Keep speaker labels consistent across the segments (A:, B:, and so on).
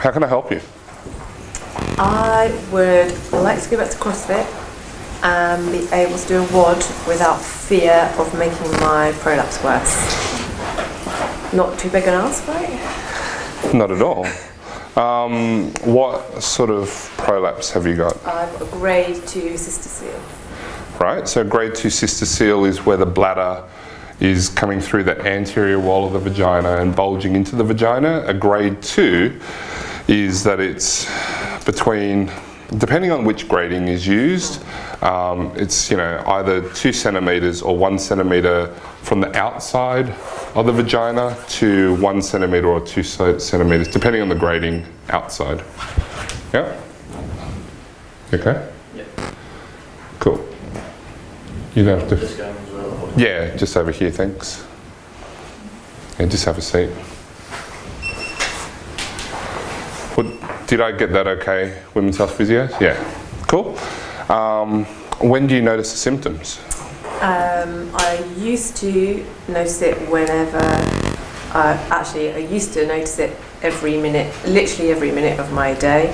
A: How can I help you?
B: I would like to go back to CrossFit and be able to do a WOD without fear of making my prolapse worse. Not too big an ask, right?
A: Not at all. What sort of prolapse have you got?
B: I've got a grade 2 cystocele.
A: Right, so grade 2 cystocele is where the bladder is coming through the anterior wall of the vagina and bulging into the vagina. A grade 2 is that it's between, depending on which grading is used, it's either 2 centimeters or 1 centimeter from the outside of the vagina to 1 centimeter or 2 centimeters, depending on the grading outside. Yeah? Okay?
C: Yeah.
A: Cool. You don't have to.
C: Just going as well.
A: Yeah, just over here, thanks. Yeah, just have a seat. Did I get that okay, Women's Health Physio? Yeah. Cool. When do you notice the symptoms?
B: I used to notice it whenever, I used to notice it every minute, literally every minute of my day.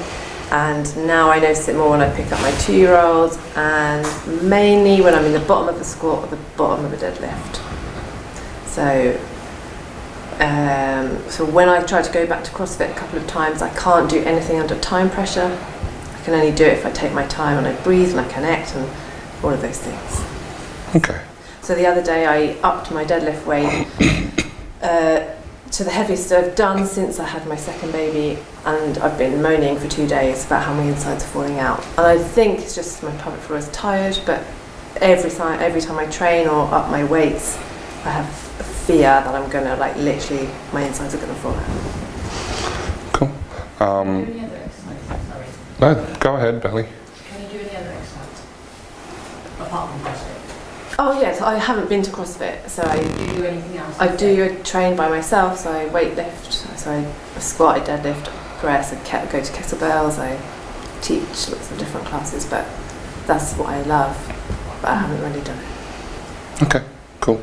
B: And now I notice it more when I pick up my 2-year-old and mainly when I'm in the bottom of a squat or the bottom of a deadlift. So when I try to go back to CrossFit a couple of times, I can't do anything under time pressure. I can only do it if I take my time and I breathe and I connect and all of those things.
A: Okay.
B: So the other day I upped my deadlift weight to the heaviest I've done since I had my second baby, and I've been moaning for 2 days about how my insides are falling out. And I think it's just my pelvic floor is tired, but every time I train or up my weights, I have a fear that I'm gonna literally my insides are gonna fall out.
A: Cool.
D: Any other exercises? Sorry.
A: No, go ahead, Belly.
D: Can you do any other exercises apart from CrossFit?
B: Oh yes, I haven't been to CrossFit, so
D: Do you do anything else?
B: I do train by myself, so I weight lift, so I squat, I deadlift, press, I go to kettlebells, I teach lots of different classes, but that's what I love, but I haven't really done it.
A: Okay, cool.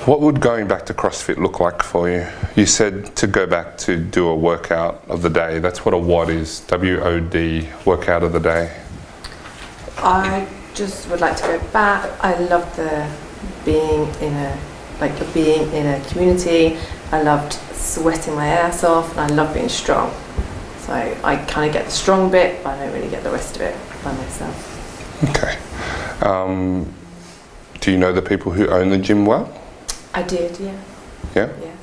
A: What would going back to CrossFit look like for you? You said to go back to do a workout of the day. That's what a WOD is, W-O-D, workout of the day.
B: I just would like to go back. I love being in a community. I loved sweating my ass off, and I love being strong. So I kind of get the strong bit, but I don't really get the rest of it by myself.
A: Okay. Do you know the people who own the gym well?
B: I did, yeah.
A: Yeah?
B: Yeah.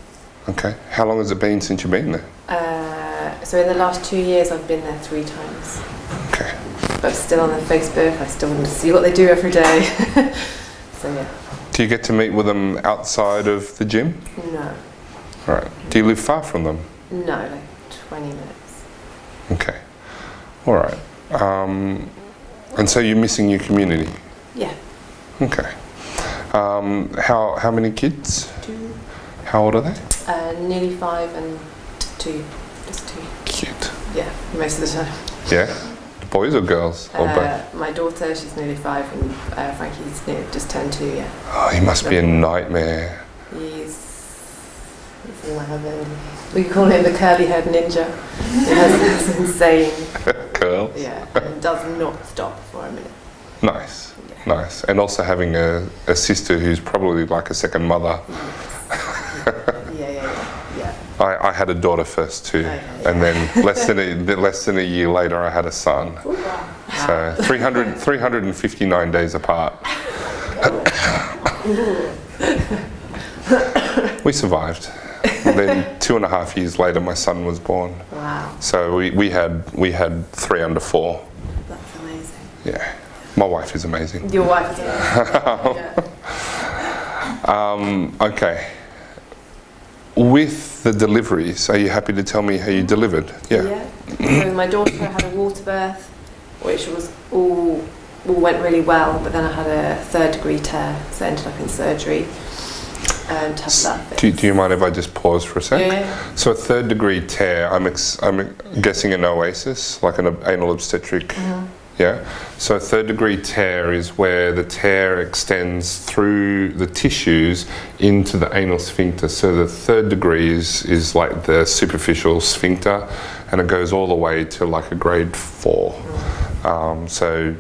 A: Okay. How long has it been since you've been there?
B: So in the last 2 years, I've been there 3 times.
A: Okay.
B: But still on their Facebook, I still want to see what they do every day. So yeah.
A: Do you get to meet with them outside of the gym?
B: No.
A: All right. Do you live far from them?
B: No, like 20 minutes.
A: Okay. All right. And so you're missing your community?
B: Yeah.
A: Okay. How many kids?
B: 2.
A: How old are they?
B: Nearly 5 and 2. Just 2.
A: Cute.
B: Yeah, most of the time.
A: Yeah? Boys or girls? Or both?
B: My daughter, she's nearly 5, and Frankie's just turned 2, yeah.
A: Oh, he must be a nightmare.
B: He's in heaven. We call him the curly-haired ninja. He has this insane,
A: Curl?
B: yeah, and does not stop for a minute.
A: Nice.
B: Yeah.
A: Nice. And also having a sister who's probably like a second mother.
B: Yeah.
A: I had a daughter first too,
B: Okay, yeah.
A: and then less than a year later I had a son.
B: Ooh, wow.
A: So 359 days apart. We survived. And then 2.5 years later my son was born.
B: Wow,
A: So we had 3 under 4.
B: that's amazing.
A: Yeah. My wife is amazing.
B: Your wife is amazing. Yeah.
A: Okay. With the deliveries, are you happy to tell me how you delivered?
B: Yeah. So my daughter had a water birth, which was all went really well, but then I had a 3rd-degree tear, so I ended up in surgery to have that fixed.
A: Do you mind if I just pause for a sec?
B: Yeah.
A: So a 3rd-degree tear, I'm guessing an oasis, like an anal obstetric Yeah. So a third degree tear is where the tear extends through the tissues into the anal sphincter. So the third degree is like the superficial sphincter, and it goes all the way to like a grade 4. So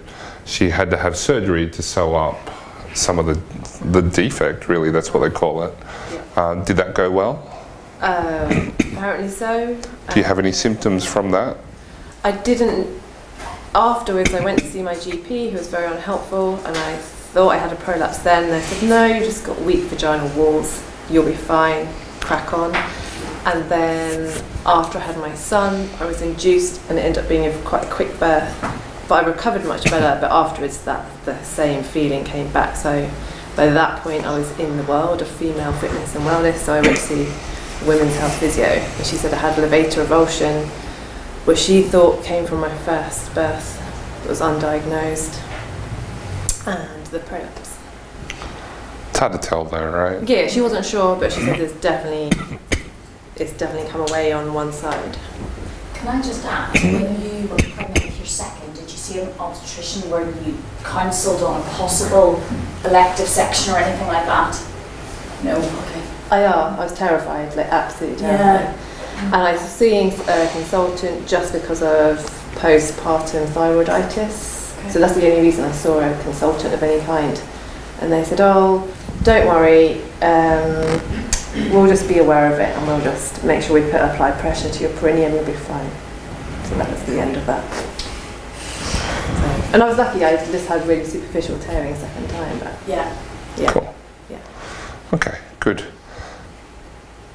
A: she had to have surgery to sew up some of the defect, really, that's what they call it. Did that go well?
B: Apparently so.
A: Do you have any symptoms from that?
B: I didn't. Afterwards, I went to see my GP, who was very unhelpful, and I thought I had a prolapse then. They said, no, you just got weak vaginal walls, you'll be fine, crack on. And then after I had my son, I was induced, and it ended up being quite a quick birth. But I recovered much better, but afterwards the same feeling came back. So by that point, I was in the world of female fitness and wellness, so I went to see Women's Health Physio, and she said I had levator avulsion, which she thought came from my first birth. It was undiagnosed, and the prolapse.
A: It's hard to tell though, right?
B: Yeah, she wasn't sure, but she said it's definitely come away on one side.
D: Can I just ask, when you were pregnant with your second, did you see an obstetrician where you counselled on a possible elective section or anything like that? No? Okay.
B: I was terrified, like absolutely terrified.
D: Yeah.
B: And I was seeing a consultant just because of postpartum thyroiditis.
D: Okay.
B: So that's the only reason I saw a consultant of any kind. And they said, oh, don't worry, we'll just be aware of it and we'll just make sure we apply pressure to your perineum, you'll be fine. So that was the end of that. So, and I was lucky, I just had really superficial tearing second time. But
D: Yeah.
B: yeah.
A: Cool.
B: Yeah.
A: Okay, good.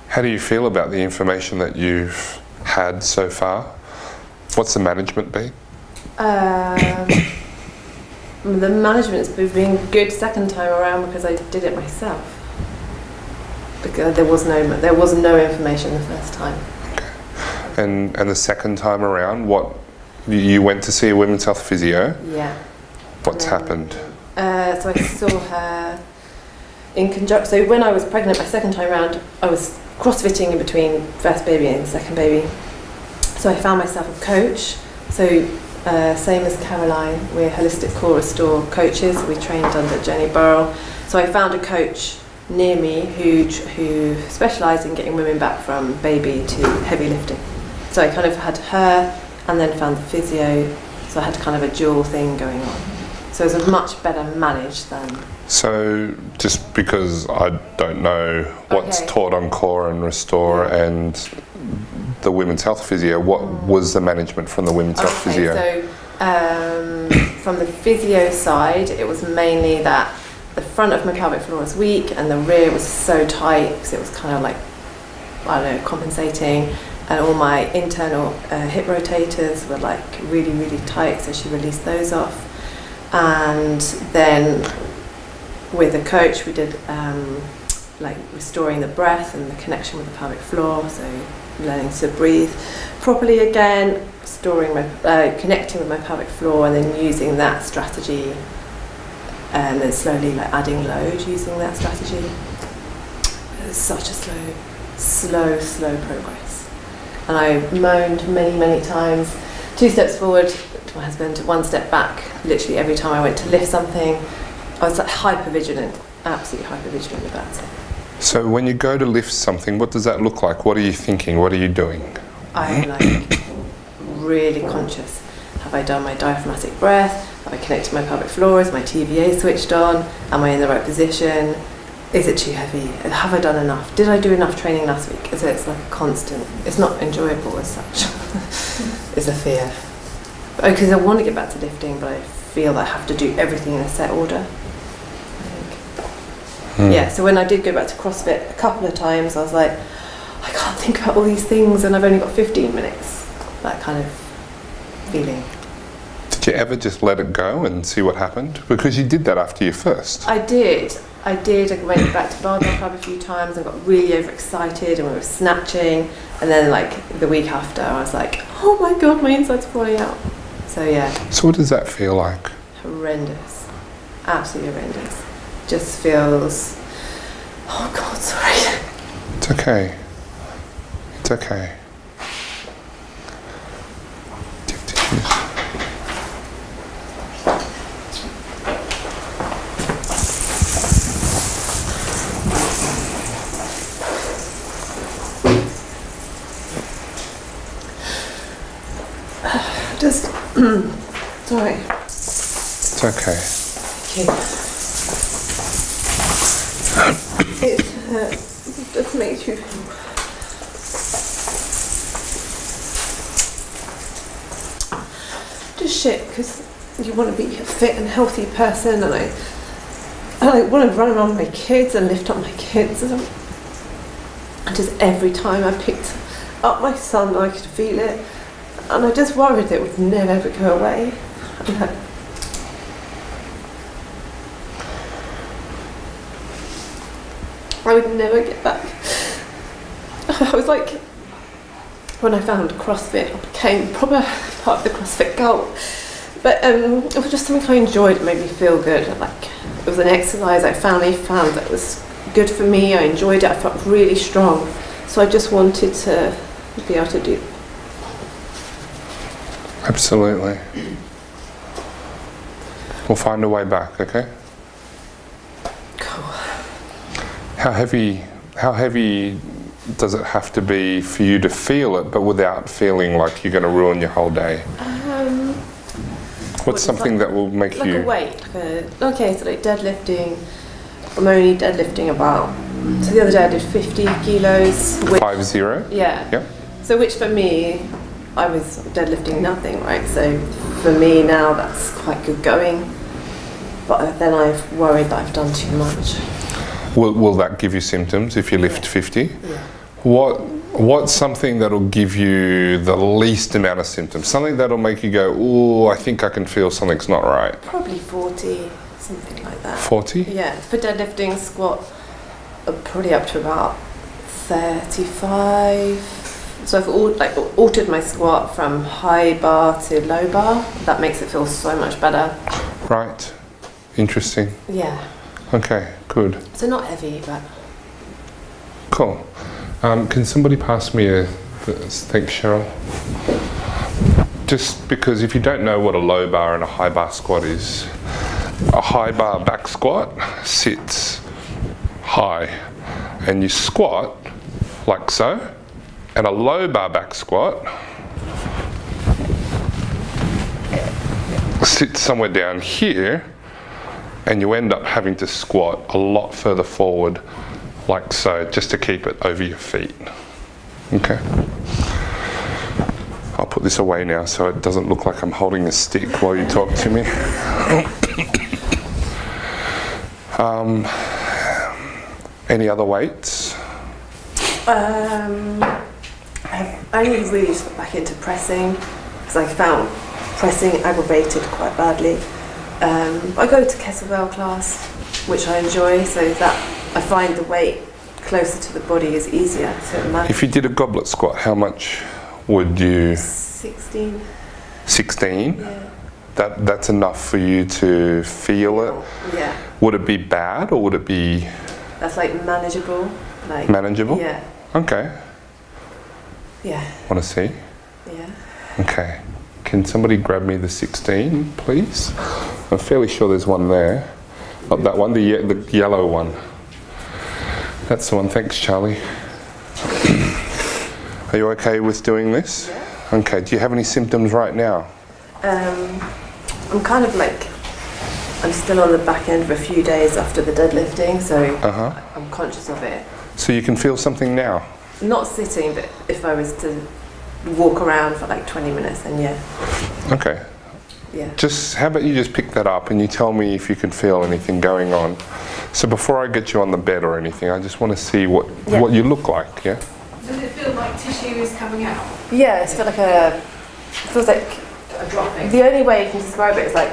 A: How do you feel about the information that you've had so far? What's the management been?
B: The management's been good second time around because I did it myself. Because there was no information the first time.
A: Okay. And the second time around, what you went to see a women's health physio?
B: Yeah.
A: What's happened?
B: So I saw her in conjunction. So when I was pregnant my second time around, I was crossfitting in between first baby and second baby. So I found myself a coach. So same as Caroline, we're holistic core restore coaches. We trained under Jenny Burrell. So I found a coach near me who specialised in getting women back from baby to heavy lifting. So I kind of had her and then found the physio. So I had kind of a dual thing going on. So it was much better managed than.
A: So just because I don't know what's taught on core and restore and the women's health physio, what was the management from the women's health physio?
B: So from the physio side, it was mainly that the front of my pelvic floor was weak and the rear was so tight because it was kind of like, I don't know, compensating, and all my internal hip rotators were like really, really tight, so she released those off. And then with a coach we did like restoring the breath and the connection with the pelvic floor, so learning to breathe properly again, connecting with my pelvic floor, and then using that strategy, and then slowly like adding load using that strategy. It was such a slow progress, and I moaned many times, 2 steps forward to my husband, 1 step back. Literally every time I went to lift something, I was like hyper vigilant, absolutely hyper vigilant about it.
A: So when you go to lift something, what does that look like? What are you thinking? What are you doing?
B: I'm like really conscious. Have I done my diaphragmatic breath? Have I connected my pelvic floor? Is my TVA switched on? Am I in the right position? Is it too heavy? Have I done enough? Did I do enough training last week? So it's like a constant. It's not enjoyable as such. It's a fear. Because I want to get back to lifting, but I feel that I have to do everything in a set order. Yeah, so when I did go back to CrossFit a couple of times, I was like, I can't think about all these things and I've only got 15 minutes. That kind of feeling.
A: Did you ever just let it go and see what happened? Because you did that after your first.
B: I did. I went back to barbell club a few times and got really overexcited and we were snatching. And then like the week after, I was like, oh my God, my inside's falling out. So yeah.
A: So what does that feel like?
B: Horrendous. Absolutely horrendous. Just feels, oh God, sorry.
A: It's okay. It's okay. Do you have tissues?
B: Just, sorry.
A: It's okay.
B: It just makes you just shit, because you want to be a fit and healthy person, and I want to run around with my kids and lift up my kids, and just every time I picked up my son I could feel it, and I just worried it would never ever go away. And I would never get back. I was like, when I found CrossFit, I became proper part of the CrossFit cult. But it was just something I enjoyed. It made me feel good. Like, it was an exercise I finally found that was good for me. I enjoyed it. I felt really strong. So I just wanted to be able to do.
A: Absolutely. We'll find a way back, okay?
B: Cool.
A: How heavy does it have to be for you to feel it, but without feeling like you're going to ruin your whole day? What's something that will make
B: like
A: you...
B: a weight. Okay, so like deadlifting, I'm only deadlifting about, so the other day I did 50 kilos.
A: 50?
B: Yeah.
A: Yep.
B: So which for me, I was deadlifting nothing, right? So for me now that's quite good going. But then I've worried that I've done too much.
A: Will that give you symptoms if you lift 50?
B: Yeah.
A: What's something that'll give you the least amount of symptoms? Something that'll make you go, ooh, I think I can feel something's not right.
B: Probably 40, something like that.
A: 40?
B: Yeah, for deadlifting, squat, probably up to about 35. So I've altered my squat from high bar to low bar. That makes it feel so much better.
A: Right. Interesting.
B: Yeah.
A: Okay, good.
B: So not heavy, but...
A: Cool. Can somebody pass me thanks, Cheryl. Just because if you don't know what a low bar and a high bar squat is, a high bar back squat sits high and you squat like so, and a low bar back squat sits somewhere down here, and you end up having to squat a lot further forward like so, just to keep it over your feet. Okay. I'll put this away now so it doesn't look like I'm holding a stick while you talk to me. Any other weights?
B: I only really just got back into pressing because I found pressing aggravated quite badly. I go to kettlebell class, which I enjoy, so that I find the weight closer to the body is easier. So
A: if you did a goblet squat, how much would you?
B: 16.
A: 16?
B: Yeah.
A: That's enough for you to feel it?
B: Yeah.
A: Would it be bad or would it be?
B: That's like manageable. Like
A: manageable?
B: Yeah.
A: Okay.
B: Yeah.
A: Want to see?
B: Yeah.
A: Okay. Can somebody grab me the 16, please? I'm fairly sure there's one there. Not that one, the yellow one. That's the one. Thanks, Charlie. Are you okay with doing this?
B: Yeah.
A: Okay. Do you have any symptoms right now?
B: I'm kind of like, I'm still on the back end of a few days after the deadlifting, so I'm conscious of it.
A: So you can feel something now?
B: Not sitting, but if I was to walk around for like 20 minutes, then yeah.
A: Okay.
B: Yeah.
A: How about you just pick that up and you tell me if you can feel anything going on. So before I get you on the bed or anything, I just want to see what you look like, yeah?
C: Does it feel like tissue is coming out?
B: Yeah, it feels like
C: A dropping?
B: the only way you can describe it is like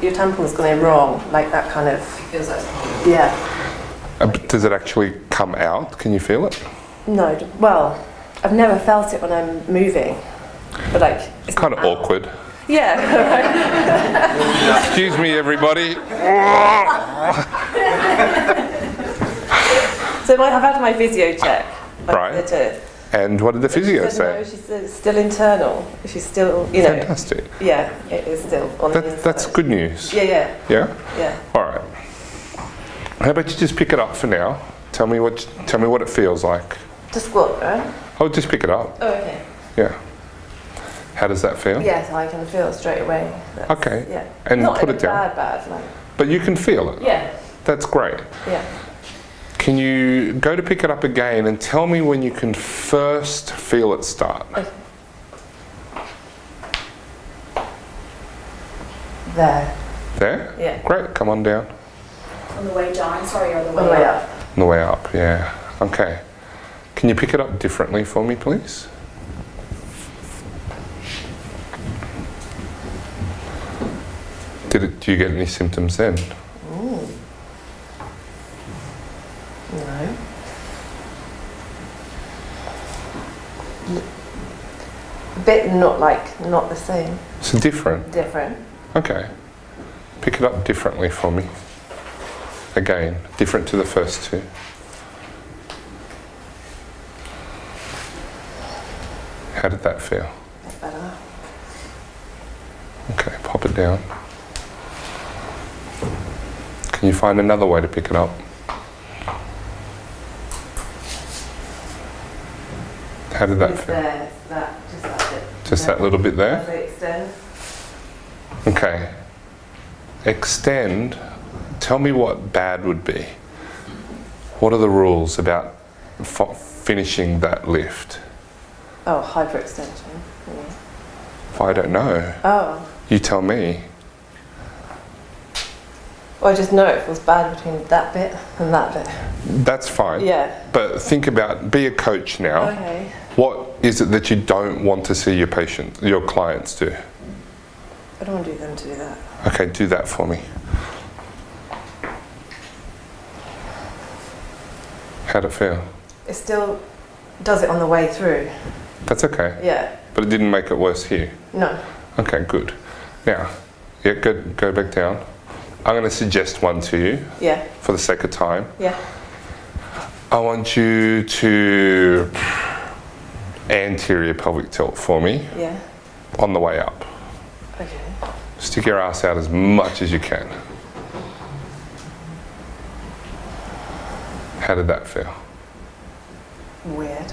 B: your tampon's gone in wrong, like that kind of,
C: It feels like
B: yeah.
A: Does it actually come out? Can you feel it?
B: No, well, I've never felt it when I'm moving, but like...
A: It's kind of awkward.
B: Yeah.
A: Excuse me, everybody.
B: So I've had my physio check.
A: Right. And what did the physio say?
B: No, she said it's still internal. She's still, you know.
A: Fantastic.
B: Yeah, it is still on the inside.
A: That's good news.
B: Yeah, yeah.
A: Yeah?
B: Yeah.
A: All right. How about you just pick it up for now? Tell me what it feels like.
B: To squat, right?
A: Oh, just pick it up.
B: Oh, okay.
A: Yeah. How does that feel?
B: Yes, I can feel it straight away.
A: Okay.
B: Yeah.
A: And
B: Not
A: put
B: in
A: it
B: a
A: down.
B: bad, like.
A: But you can feel it.
B: Yeah.
A: That's great.
B: Yeah.
A: Can you go to pick it up again and tell me when you can first feel it start?
B: Okay. There.
A: There?
B: Yeah.
A: Great, come on down.
D: On the way down, sorry, or the
B: On the way up.
A: On the way up, yeah. Okay. Can you pick it up differently for me, please? Do you get any symptoms then?
B: Ooh. No. A bit not the same.
A: So different?
B: Different.
A: Okay. Pick it up differently for me. Again, different to the first two. How did that feel?
B: That's better.
A: Okay, pop it down. Can you find another way to pick it up? How did that
B: Just
A: feel?
B: there, just that bit.
A: Just that little bit there?
B: As they extend.
A: Okay. Extend. Tell me what bad would be. What are the rules about finishing that lift?
B: Oh, hyperextension. Yeah.
A: Well, I don't know.
B: Oh.
A: You tell me.
B: Well, I just know it feels bad between that bit and that bit.
A: That's fine.
B: Yeah.
A: But think about, be a coach now.
B: Okay.
A: What is it that you don't want to see your clients do?
B: I don't want them to do that.
A: Okay, do that for me. How'd it feel?
B: It still does it on the way through.
A: That's okay.
B: Yeah.
A: But it didn't make it worse here.
B: No.
A: Okay, good. Now, yeah, go back down. I'm going to suggest one to you
B: Yeah.
A: for the sake of time.
B: Yeah.
A: I want you to anterior pelvic tilt for me
B: Yeah.
A: on the way up.
B: Okay.
A: Stick your ass out as much as you can. How did that feel?
B: Weird.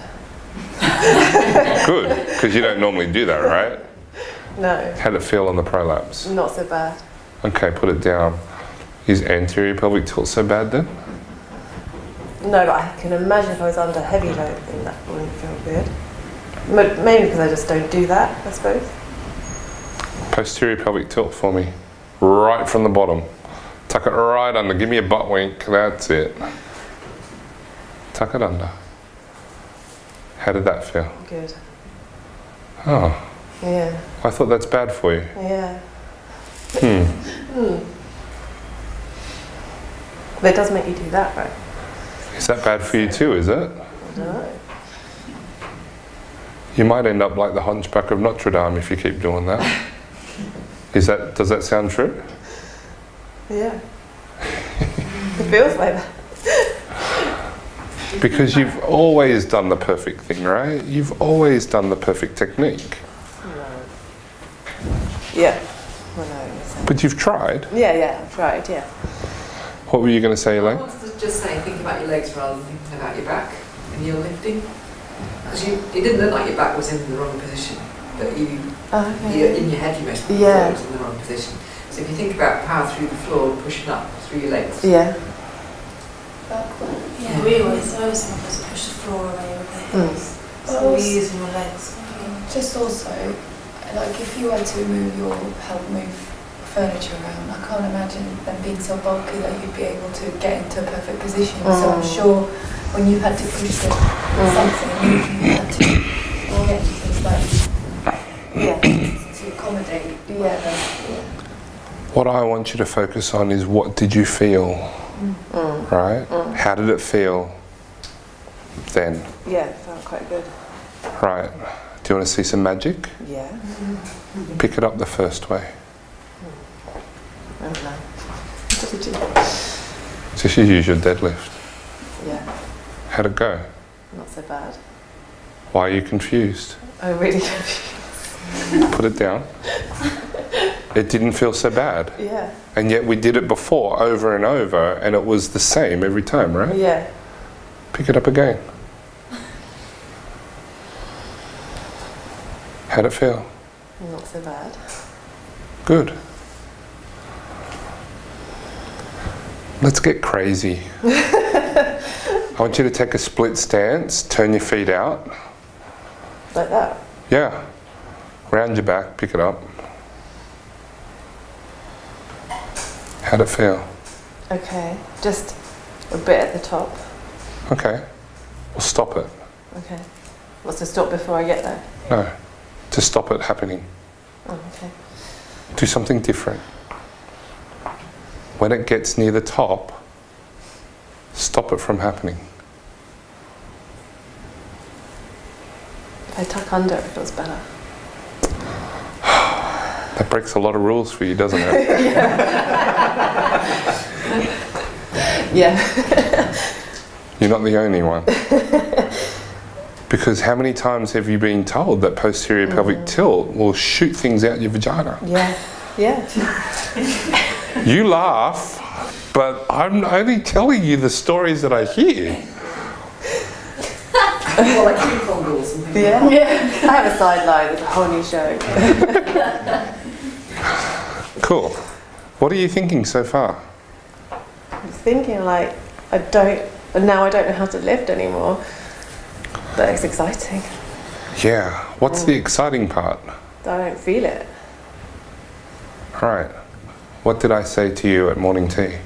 A: Good, because you don't normally do that, right?
B: No.
A: How'd it feel on the prolapse?
B: Not so bad.
A: Okay, put it down. Is anterior pelvic tilt so bad then?
B: No, but I can imagine if I was under heavy load, then that wouldn't feel good. Maybe because I just don't do that, I suppose.
A: Posterior pelvic tilt for me. Right from the bottom. Tuck it right under. Give me a butt wink. That's it. Tuck it under. How did that feel?
B: Good.
A: Oh,
B: Yeah.
A: I thought that's bad for you.
B: Yeah.
A: Hmm.
B: But it does make you do that, right?
A: Is that bad for you too, is it?
B: I don't know.
A: You might end up like the Hunchback of Notre Dame if you keep doing that. Does that sound true?
B: Yeah. It feels like that.
A: Because you've always done the perfect thing, right? You've always done the perfect technique.
B: No. Yeah. Well, no.
A: But you've tried.
B: Yeah, I've tried, yeah.
A: What were you going to say,
C: I
A: Elaine?
C: wanted to just say, think about your legs rather than thinking about your back when you're lifting. Because it didn't look like your back was in the wrong position, but in your head you mostly thought it was in the wrong position. So if you think about power through the floor, pushing up through your legs.
B: Yeah.
E: Yeah, I always want us to push the floor away with the heels. So we're using your legs.
F: Just also, like if you were to help move furniture around, I can't imagine them being so bulky that you'd be able to get into a perfect position. So I'm sure when you had to push something, you had to get to things like to accommodate whatever.
A: What I want you to focus on is what did you feel, right? How did it feel then,
B: Yeah, it felt quite good.
A: right? Do you want to see some magic?
B: Yeah.
A: Pick it up the first way.
B: I don't know.
A: Just use your deadlift.
B: Yeah,
A: How'd it go?
B: not so bad.
A: Why are you confused?
B: I'm really confused.
A: Put it down. It didn't feel so bad.
B: Yeah.
A: And yet we did it before, over and over, and it was the same every time, right?
B: Yeah.
A: Pick it up again. How'd it feel?
B: Not so bad.
A: Good. Let's get crazy. I want you to take a split stance, turn your feet out.
B: Like that?
A: Yeah. Round your back, pick it up. How'd it feel?
B: Okay, just a bit at the top.
A: Okay. Well, stop it.
B: Okay. What's to stop before I get there?
A: No. To stop it happening.
B: Oh, okay.
A: Do something different. When it gets near the top, stop it from happening.
B: If I tuck under, it feels better.
A: That breaks a lot of rules for you, doesn't it?
B: Yeah.
A: You're not the only one. Because how many times have you been told that posterior pelvic tilt will shoot things out your vagina?
B: Yeah. Yeah.
A: You laugh, but I'm only telling you the stories that I hear.
C: Well, like ping pong balls and things.
B: Yeah. I have a sideline. There's a whole new show.
A: Cool. What are you thinking so far?
B: I'm thinking like now I don't know how to lift anymore. But it's exciting.
A: Yeah. What's the exciting part?
B: I don't feel it.
A: All right. What did I say to you at morning tea?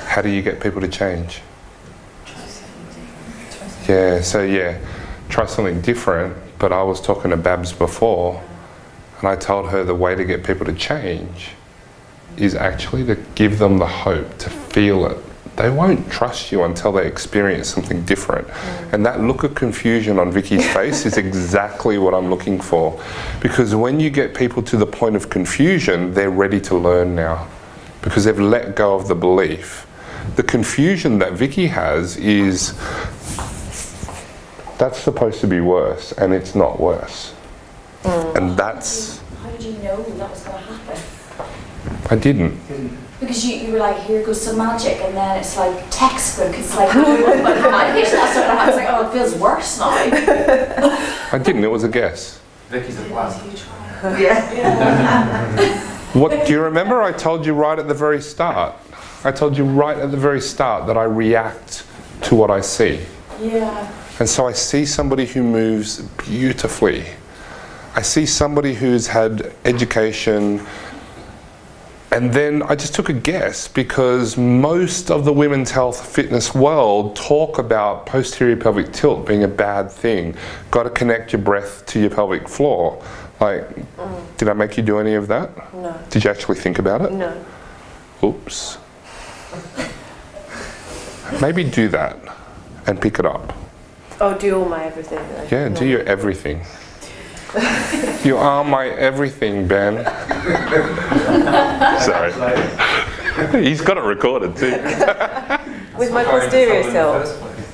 A: How do you get people to change? Yeah, try something different. But I was talking to Babs before, and I told her the way to get people to change is actually to give them the hope to feel it. They won't trust you until they experience something different. And that look of confusion on Vicki's face is exactly what I'm looking for. Because when you get people to the point of confusion, they're ready to learn now. Because they've let go of the belief. The confusion that Vicki has is, that's supposed to be worse, and it's not worse. And that's...
D: How did you know that was going to happen?
A: I didn't.
D: Because you were like, here goes some magic, and then it's like textbook. It's like, I was like, oh, it feels worse now.
A: I didn't, it was a guess.
G: Vicki's a plan.
A: What, do you remember I told you right at the very start? I told you right at the very start that I react to what I see.
D: Yeah.
A: And so I see somebody who moves beautifully. I see somebody who's had education. And then I just took a guess, because most of the women's health fitness world talk about posterior pelvic tilt being a bad thing. Got to connect your breath to your pelvic floor. Like, did I make you do any of that?
B: No.
A: Did you actually think about it?
B: No.
A: Oops. Maybe do that and pick it up.
B: Oh, do all my everything. Like,
A: Yeah, do your everything. You are my everything, Ben. Sorry. He's got it recorded too.
B: With my posterior tilt.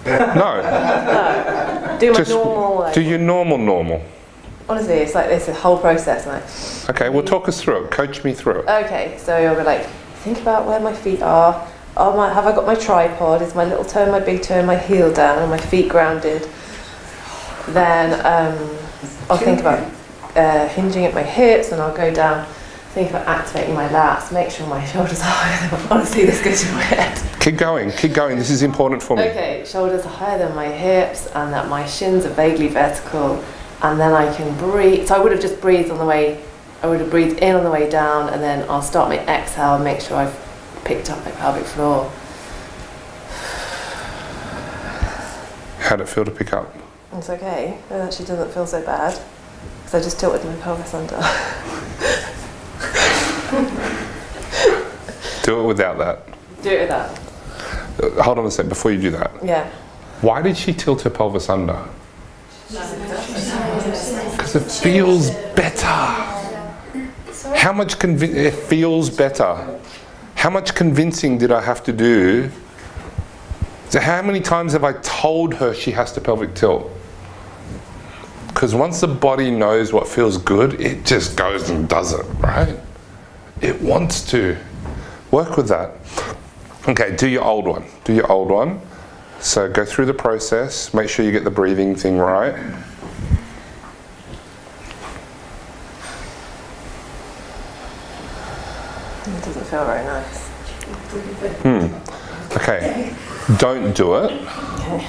A: No.
B: No. Do my
A: Just
B: normal. Like,
A: do your normal.
B: honestly, it's like this whole process. Like,
A: Okay, well, talk us through it. Coach me through it.
B: okay, so you'll be like, think about where my feet are. Have I got my tripod? Is my little toe, my big toe, and my heel down, and my feet grounded? Then I'll think about hinging at my hips, and I'll go down, think about activating my lats, make sure my shoulders are higher than honestly, this goes in my head.
A: Keep going. This is important for me.
B: Okay, shoulders are higher than my hips, and that my shins are vaguely vertical, and then I can breathe. So I would have just breathed on the way, I would have breathed in on the way down, and then I'll start my exhale and make sure I've picked up my pelvic floor.
A: How'd it feel to pick up?
B: It's okay. It actually doesn't feel so bad because I just tilted my pelvis under.
A: Do it without that.
B: Do it with that.
A: Hold on a sec before you do that.
B: Yeah.
A: Why did she tilt her pelvis under? Because it feels better. How much it feels better. How much convincing did I have to do? So how many times have I told her she has to pelvic tilt? Because once the body knows what feels good, it just goes and does it, right? It wants to. Work with that. Okay, do your old one. Do your old one. So go through the process. Make sure you get the breathing thing right.
B: It doesn't feel very nice.
A: Okay, don't do it.
B: Okay.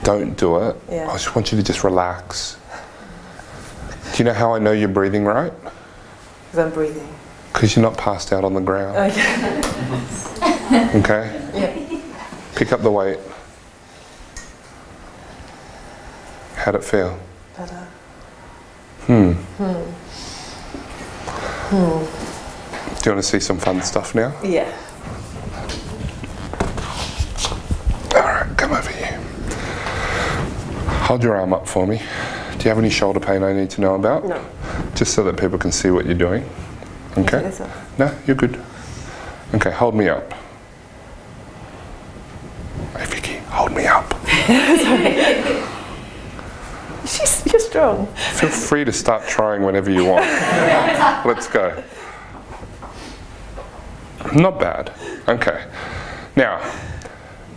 A: Don't do it.
B: Yeah.
A: I just want you to just relax. Do you know how I know you're breathing right?
B: Because I'm breathing.
A: Because you're not passed out on the ground.
B: Okay.
A: Okay?
B: Yeah.
A: Pick up the weight. How'd it feel?
B: Better.
A: Do you want to see some fun stuff now?
B: Yeah.
A: Alright, come over here. Hold your arm up for me. Do you have any shoulder pain I need to know about?
B: No.
A: Just so that people can see what you're doing. Okay?
B: This one.
A: No, you're good. Okay, hold me up. Hey Vicky, hold me up.
B: You're strong.
A: Feel free to start trying whenever you want. Let's go. Not bad. Okay. Now,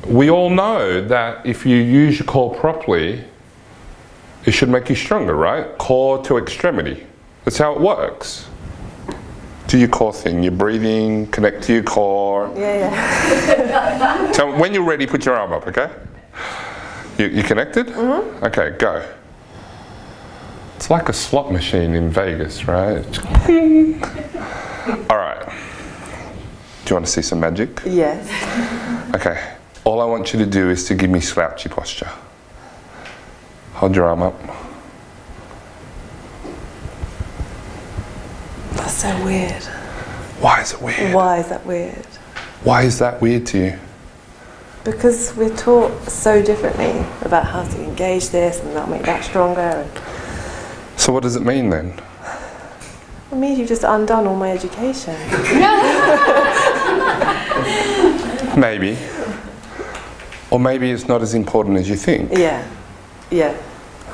A: we all know that if you use your core properly, it should make you stronger, right? Core to extremity. That's how it works. Do your core thing. You're breathing, connect to your core.
B: Yeah.
A: So when you're ready, put your arm up, okay? You connected? Mm-hmm. Okay, go. It's like a slot machine in Vegas, right? All right. Do you want to see some magic?
B: Yes.
A: Okay. All I want you to do is to give me slouchy posture. Hold your arm up.
B: That's so weird.
A: Why is it weird?
B: Why is that weird?
A: Why is that weird to you?
B: Because we're taught so differently about how to engage this and that'll make that stronger. And
A: So what does it mean then?
B: it means you've just undone all my education.
A: Maybe. Or maybe it's not as important as you think,
B: Yeah. Yeah.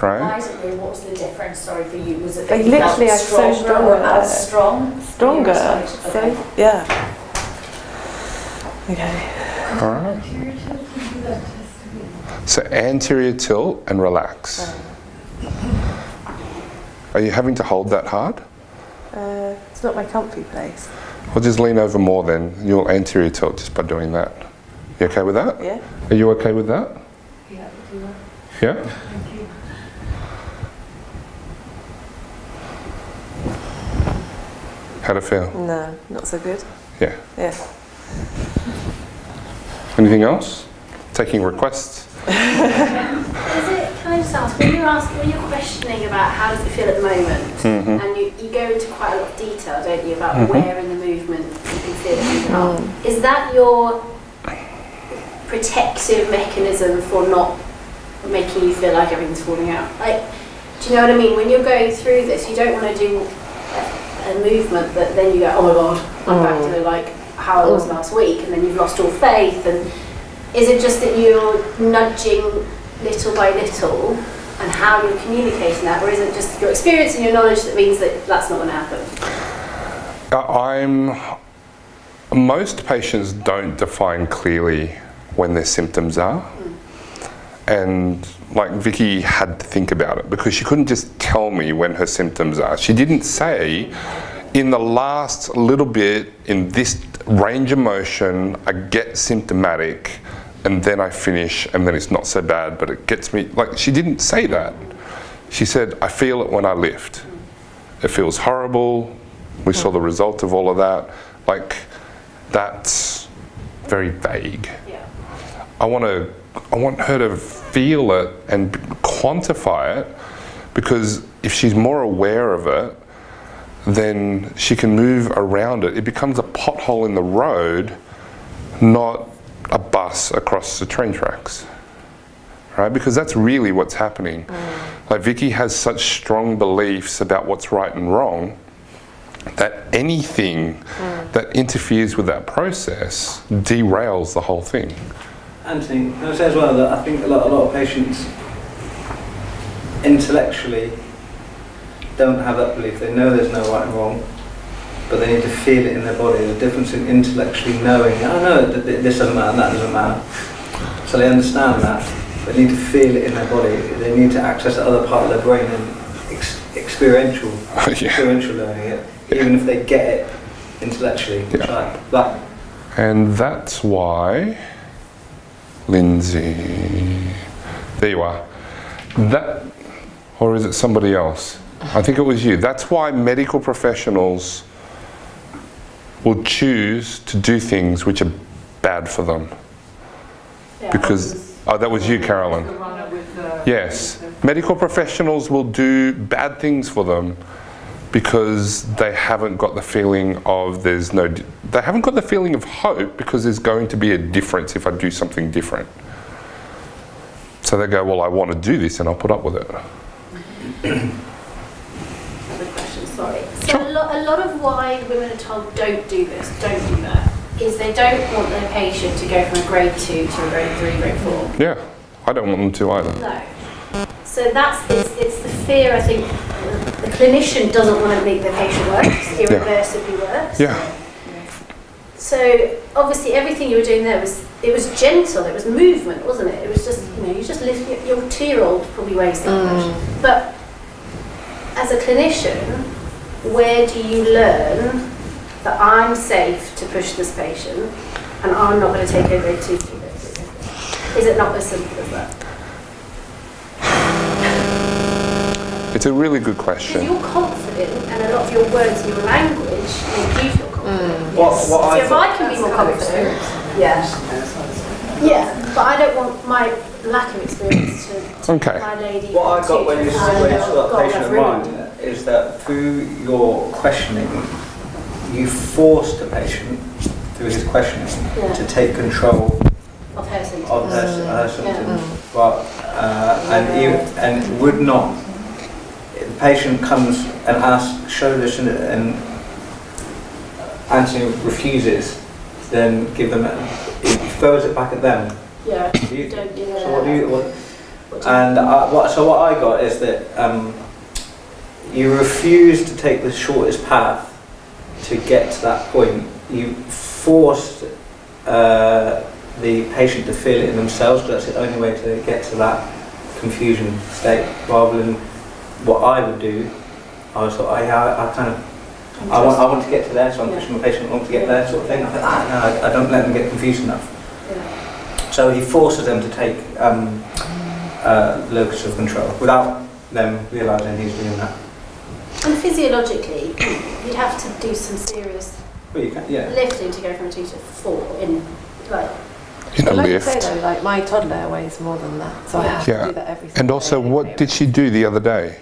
A: right?
D: Why is it weird? What was the difference, sorry, for you? Was it
B: Like,
D: that you felt
B: literally, I'm so
D: stronger
B: strong
D: or
B: with
D: as
B: it.
D: strong?
B: Stronger.
D: Okay.
B: So, yeah. Okay.
A: All right. So anterior tilt and relax. Are you having to hold that hard?
B: It's not my comfy place.
A: Well, just lean over more then. You'll anterior tilt just by doing that. You okay with that?
B: Yeah.
A: Are you okay with that?
E: Yeah, do that.
A: Yeah?
E: Thank you.
A: How'd it feel?
B: No, not so good.
A: Yeah.
B: Yeah.
A: Anything else? Taking requests?
G: Is it, can I just ask, when you're questioning about how does it feel at the moment, and you go into quite a lot of detail, don't you, about where in the movement you can feel it moving up. Is that your protective mechanism for not making you feel like everything's falling out? Like, do you know what I mean? When you're going through this, you don't want to do a movement that then you go, oh my god, I'm back to like how I was last week, and then you've lost all faith. And is it just that you're nudging little by little and how you're communicating that, or is it just your experience and your knowledge that means that that's not going to happen?
A: Most patients don't define clearly when their symptoms are. And like Vicki had to think about it because she couldn't just tell me when her symptoms are. She didn't say, in the last little bit in this range of motion, I get symptomatic and then I finish and then it's not so bad, but it gets me, like she didn't say that. She said, I feel it when I lift. It feels horrible. We saw the result of all of that. Like, that's very vague.
G: Yeah.
A: I want her to feel it and quantify it, because if she's more aware of it, then she can move around it. It becomes a pothole in the road, not a bus across the train tracks, right? Because that's really what's happening. Like Vicki has such strong beliefs about what's right and wrong that anything that interferes with that process derails the whole thing.
H: Anthony, can I say as well that I think a lot of patients intellectually don't have that belief. They know there's no right and wrong, but they need to feel it in their body. The difference in intellectually knowing, I know that this doesn't matter and that doesn't matter. So they understand that, but they need to feel it in their body. They need to access the other part of their brain and experiential learning it. Even if they get it, intellectually.
A: Yeah.
H: Like,
A: And that's why, Lindsay, there you are. That, or is it somebody else? I think it was you. That's why medical professionals will choose to do things which are bad for them.
G: Yeah.
A: Because, oh, that was you, Carolyn. Yes. Medical professionals will do bad things for them because they haven't got the feeling of they haven't got the feeling of hope because there's going to be a difference if I do something different. So they go, well, I want to do this and I'll put up with it.
G: Another question, sorry. So a lot of why women are told don't do this, don't do that, is they don't want their patient to go from a grade 2 to a grade 3, grade 4.
A: Yeah, I don't want them to either.
G: No. So it's the fear, I think, the clinician doesn't want to make the patient worse, irreversibly worse.
A: Yeah.
G: So obviously everything you were doing there was gentle, it was movement, wasn't it? It was just, you just lift your 2-year-old probably weighs that much. But as a clinician, where do you learn that I'm safe to push this patient and I'm not going to take a grade 2 to grade 3? Is it not as simple as that?
A: It's a really good
G: Because
A: question.
G: you're confident and a lot of your words and your language make you feel confident.
H: What
G: So
H: I
G: if I can be more confident, yeah, but I don't want my lack of experience to
A: Okay.
G: my lady.
H: what I got when you saw that patient of
G: mind.
H: mine is that through your questioning, you forced the patient, through his questioning,
G: Yeah.
H: to take control
G: Of her symptoms.
H: of her symptoms. But, and would not, if the patient comes and asks, show this, and Anthony refuses, then give them, it throws it back at them.
G: Yeah.
H: You-
G: Don't do that.
H: So what do you,
G: What do you-
H: and what I got is that you refuse to take the shortest path to get to that point. You forced the patient to feel it in themselves, because that's the only way to get to that confusion state, rather than what I would do. I was like, I want to get to there, so I'm pushing my patient along to get there, sort of thing. I thought, no, I don't let them get confused enough.
G: Yeah.
H: So he forces them to take locus of control without them realising he's doing that.
G: And physiologically, you'd have to do some serious
H: Well, you can, yeah.
G: lifting to go from a 2 to 4 in like.
A: In a
B: Like you
A: lift.
B: say though, like my toddler weighs more than that, so I have to do that every single
A: And also,
B: day.
A: what did she do the other day?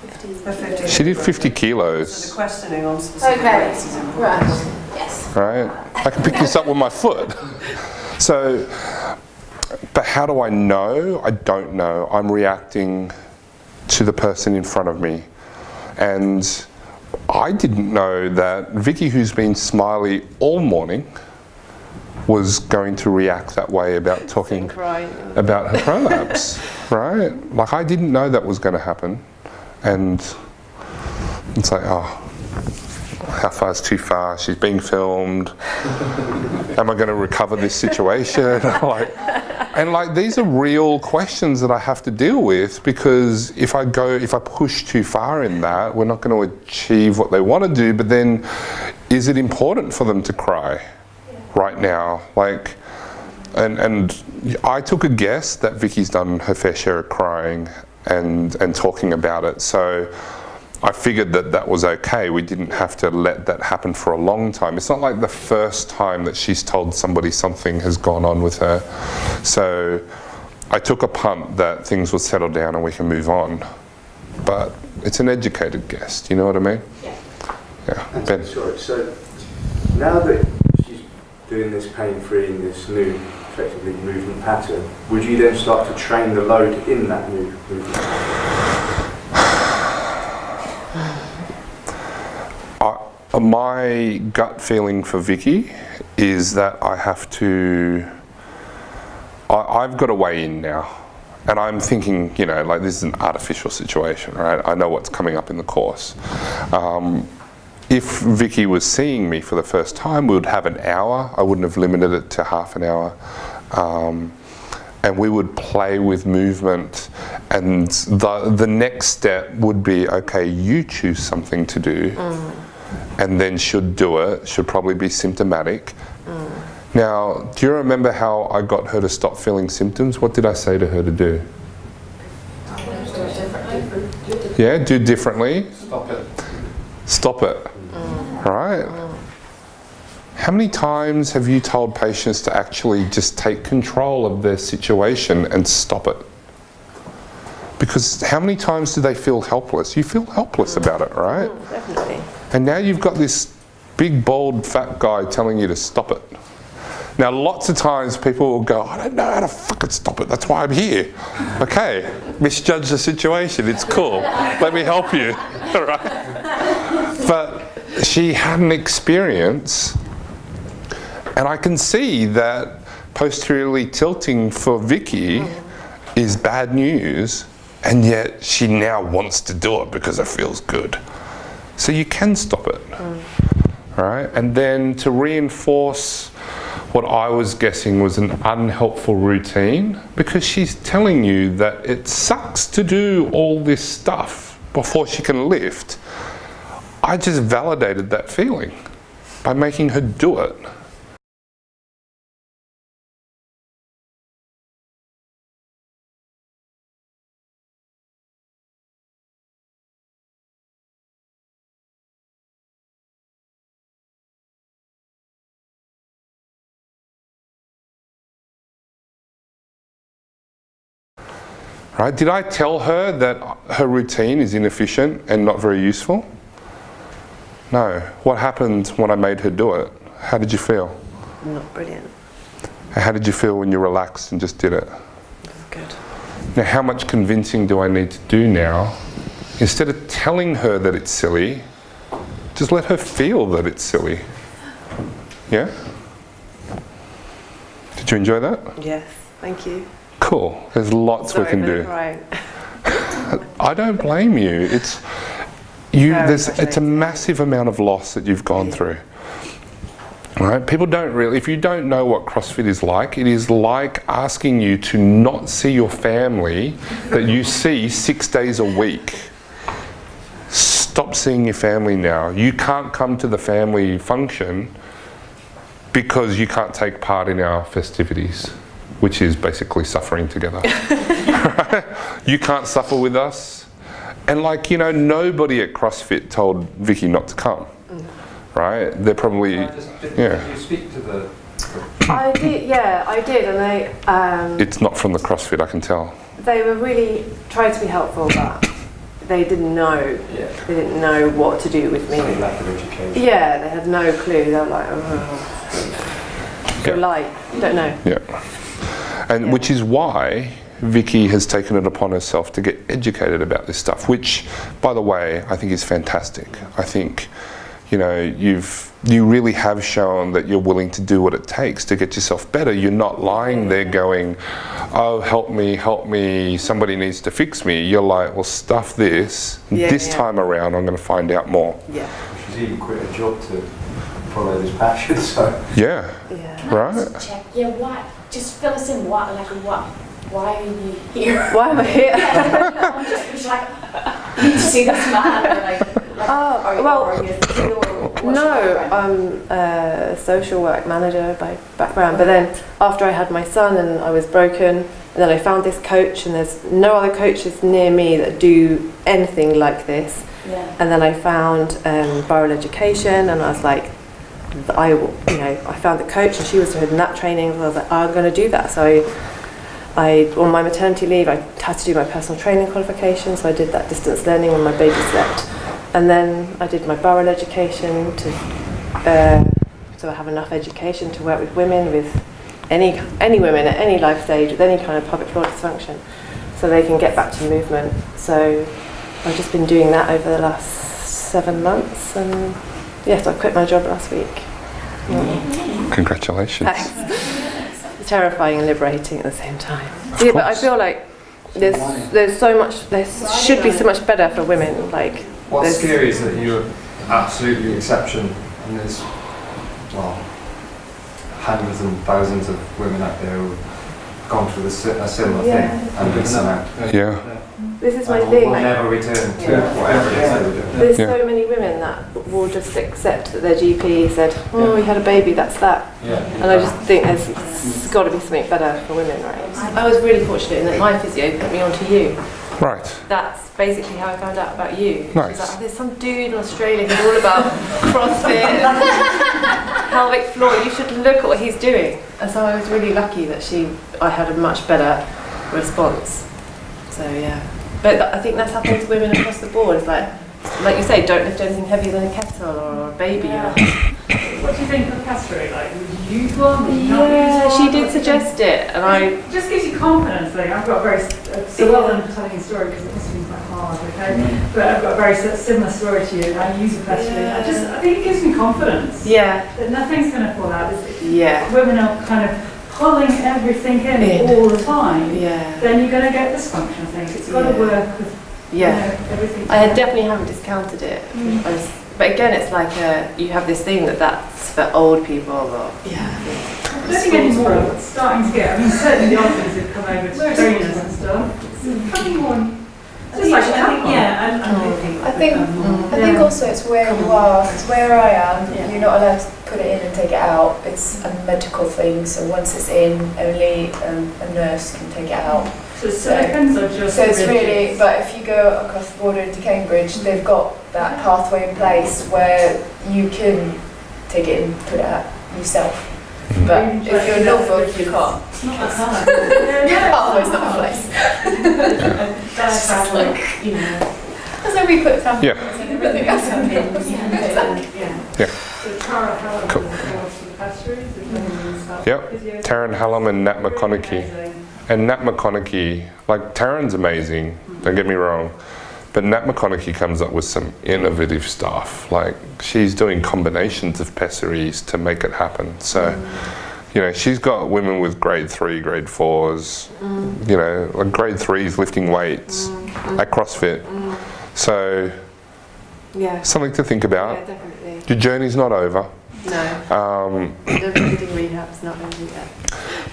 B: 50.
A: She did 50
I: So the
A: kilos,
I: questioning on specific
G: Okay,
I: weights is important.
G: right. Yes.
A: right? I can pick this up with my foot. So, but how do I know? I don't know. I'm reacting to the person in front of me. And I didn't know that Vicki, who's been smiley all morning, was going to react that way about talking
B: Crying.
A: about her prolapse, right? Like, I didn't know that was going to happen. And it's like, oh, how far is too far? She's being filmed. Am I going to recover this situation? And these are real questions that I have to deal with, because if I push too far in that, we're not going to achieve what they want to do. But then, is it important for them to cry right now? And I took a guess that Vicki's done her fair share of crying and talking about it. So I figured that was okay. We didn't have to let that happen for a long time. It's not like the first time that she's told somebody something has gone on with her. So I took a punt that things will settle down and we can move on. But it's an educated guess, do you know what I mean? Yeah. Ben.
J: Sorry, so now that she's doing this pain-free in this new, effectively, movement pattern, would you then start to train the load in that new movement pattern?
A: My gut feeling for Vicki is that I have to, I've got to weigh in now. And I'm thinking, this is an artificial situation, right? I know what's coming up in the course. If Vicki was seeing me for the first time, we would have an hour. I wouldn't have limited it to half an hour. And we would play with movement. And the next step would be, okay, you choose something to do. and then should do it, should probably be symptomatic. Now, do you remember how I got her to stop feeling symptoms? What did I say to her to do? Yeah, do differently.
J: Stop it.
A: Stop it. Right? How many times have you told patients to actually just take control of their situation and stop it? Because how many times do they feel helpless? You feel helpless about it, right?
B: Definitely.
A: And now you've got this big, bald, fat guy telling you to stop it. Now, lots of times people will go, I don't know how to fucking stop it, that's why I'm here. Okay, misjudge the situation, it's cool. Let me help you, right? But she had an experience, and I can see that posteriorly tilting for Vicki is bad news, and yet she now wants to do it because it feels good. So you can stop it, right? And then to reinforce what I was guessing was an unhelpful routine, because she's telling you that it sucks to do all this stuff before she can lift. I just validated that feeling by making her do it. Right? Did I tell her that her routine is inefficient and not very useful? No. What happened when I made her do it? How did you feel?
B: Not brilliant.
A: How did you feel when you relaxed and just did it?
B: Good.
A: Now, how much convincing do I need to do now? Instead of telling her that it's silly, just let her feel that it's silly. Yeah? Did you enjoy that?
B: Yes, thank you.
A: Cool. There's lots we can do.
B: Right.
A: I don't blame you. It's a massive amount of loss that you've gone through. Right? People don't really, if you don't know what CrossFit is like, it is like asking you to not see your family that you see 6 days a week. Stop seeing your family now. You can't come to the family function because you can't take part in our festivities, which is basically suffering together. Right? You can't suffer with us. And nobody at CrossFit told Vicki not to come. Right? They're probably,
J: Did you speak to the...
B: I did, and
A: it's not from the CrossFit, I can tell.
B: they were really trying to be helpful, but they didn't know. They didn't know what to do with me.
J: Lack of education.
B: Yeah, they had no clue. They were like, oh, you're light, don't know.
A: Yeah. And which is why Vicki has taken it upon herself to get educated about this stuff, which, by the way, I think is fantastic. I think, you really have shown that you're willing to do what it takes to get yourself better. You're not lying there going, oh, help me, somebody needs to fix me. You're like, well, stuff this. This time around, I'm going to find out more.
J: Yeah. She's even quit a job to follow this passion, so...
A: Yeah. Right?
D: Check. Yeah, what? Just fill us in. Why are you here?
B: Why am I here?
D: I'm just like, you see this man,
B: I'm a social work manager by background, but then after I had my son and I was broken, and then I found this coach, and there's no other coaches near me that do anything like this.
D: Yeah.
B: And then I found viral education, and I was like, I found the coach, and she was doing that training, and I was like, I'm going to do that. So I, on my maternity leave, I had to do my personal training qualification, so I did that distance learning when my baby slept. And then I did my viral education so I have enough education to work with women, with any women at any life stage, with any kind of pelvic floor dysfunction, so they can get back to movement. So I've just been doing that over the last 7 months, and yes, I quit my job last week.
A: Congratulations.
B: Thanks. It's terrifying and liberating at the same time. Yeah, but I feel like there's so much, there should be so much better for women. Like,
J: what's scary is that you're absolutely exception, and there's, hundreds and thousands of women out there who've gone through a similar thing and been sent out.
A: Yeah.
B: This is my
I: We'll
B: thing. Like,
I: never return to whatever it is that we're doing.
B: there's so many women that will just accept that their GP said, oh, you had a baby, that's that. And I just think there's got to be something better for women, right? I was really fortunate in that my physio put me onto you.
A: Right.
B: That's basically how I found out about you.
A: Nice.
B: She's like, oh, there's some dude in Australia who's all about CrossFit and pelvic floor. You should look at what he's doing. And so I was really lucky that I had a much better response. So yeah. But I think that's happening to women across the board. It's like you say, don't lift anything heavier than a kettle or a baby.
K: Yeah. What do you think of castrating? Like, would you use one? Would you not
B: Yeah,
K: use one?
B: she did suggest it, and
K: It just gives you confidence. Like, I've got a very well, I'm telling you a story because it must have been quite hard, okay? But I've got a very similar story to you. I use a castrating. I think it gives me confidence.
B: Yeah.
K: That nothing's going to fall out.
B: Yeah.
K: Women are kind of pulling everything in all the time.
B: Yeah.
K: Then you're going to get dysfunction. I think it's got to work with. Everything.
B: I definitely haven't discounted it. But again, it's like you have this thing that's for old people. Or,
K: I don't think anymore. It's starting to get. I mean, certainly the officers have come over to trainers and stuff. It's becoming more. Just like
F: I think also it's where you are. It's where I am. You're not allowed to put it in and take it out. It's a medical thing. So once it's in, only a nurse can take it out.
K: So it's
F: really, but if you go across the border into Cambridge, they've got that pathway in place where you can take it and put it out yourself. But if you're in Norfolk, you can't.
K: It's not that hard.
F: Pathway's not a place.
K: That's just like, you know.
F: That's how we put tampons
A: Yeah.
F: and everything else on
A: Yeah.
K: So Tara Hallam
A: Cool.
K: for the pastries.
A: Yep. Taryn Hallam and Nat McConaughey. And Nat McConaughey, like Taryn's amazing, don't get me wrong, but Nat McConaughey comes up with some innovative stuff. Like she's doing combinations of pessaries to make it happen. So, you know, she's got women with grade 3, grade 4s, you know, like grade 3s lifting weights at CrossFit. So, something to think about.
B: Yeah, definitely.
A: Your journey's not over.
B: No. Everything rehab's not over yet.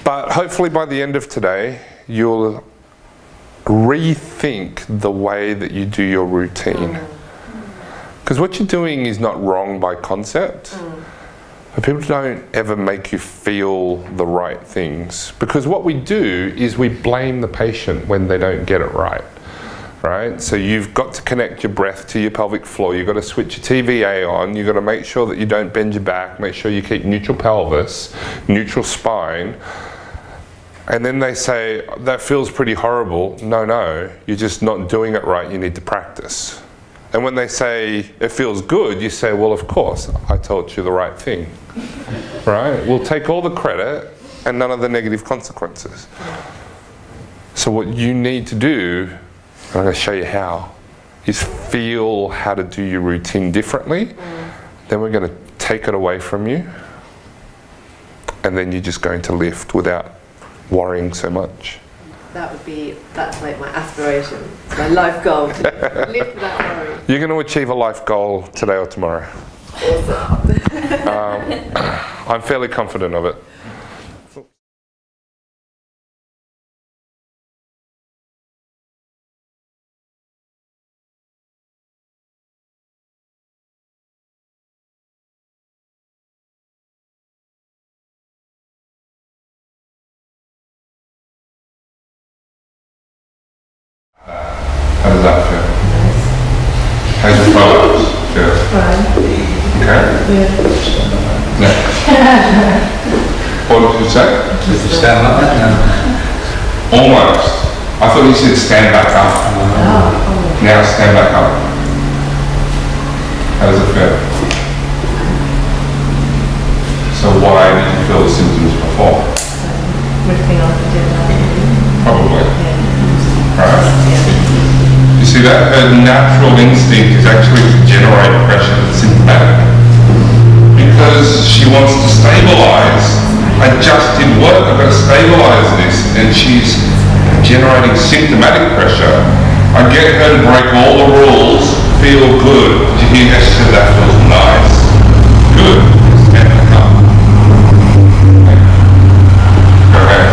A: But hopefully by the end of today, you'll rethink the way that you do your routine. Because what you're doing is not wrong by concept. But people don't ever make you feel the right things. Because what we do is we blame the patient when they don't get it right. Right? So you've got to connect your breath to your pelvic floor. You've got to switch your TVA on. You've got to make sure that you don't bend your back. Make sure you keep neutral pelvis, neutral spine. And then they say, that feels pretty horrible. No, you're just not doing it right. You need to practice. And when they say, it feels good, you say, well, of course, I taught you the right thing. Right? We'll take all the credit and none of the negative consequences. So what you need to do, and I'm going to show you how, is feel how to do your routine differently. Then we're going to take it away from you. And then you're just going to lift without worrying so much.
B: That's like my aspiration. It's my life goal, to lift without worry.
A: You're going to achieve a life goal today or tomorrow. I'm fairly confident of it. How does that feel? How's your prolapse feel?
B: Fine.
A: Okay?
B: Yeah.
A: Next. What did you say?
H: Did you stand like that now?
A: Almost. I thought you said stand back up. Now stand back up. How does it feel? So why did you feel the symptoms before?
B: Ripping off the dinner.
A: Probably. Right? You see that? Her natural instinct is actually to generate pressure that's symptomatic. Because she wants to stabilize. I just did work, I've got to stabilize this, and she's generating symptomatic pressure. I get her to break all the rules, feel good. Did you hear how she said that feels nice? Good. Stand back up. Okay.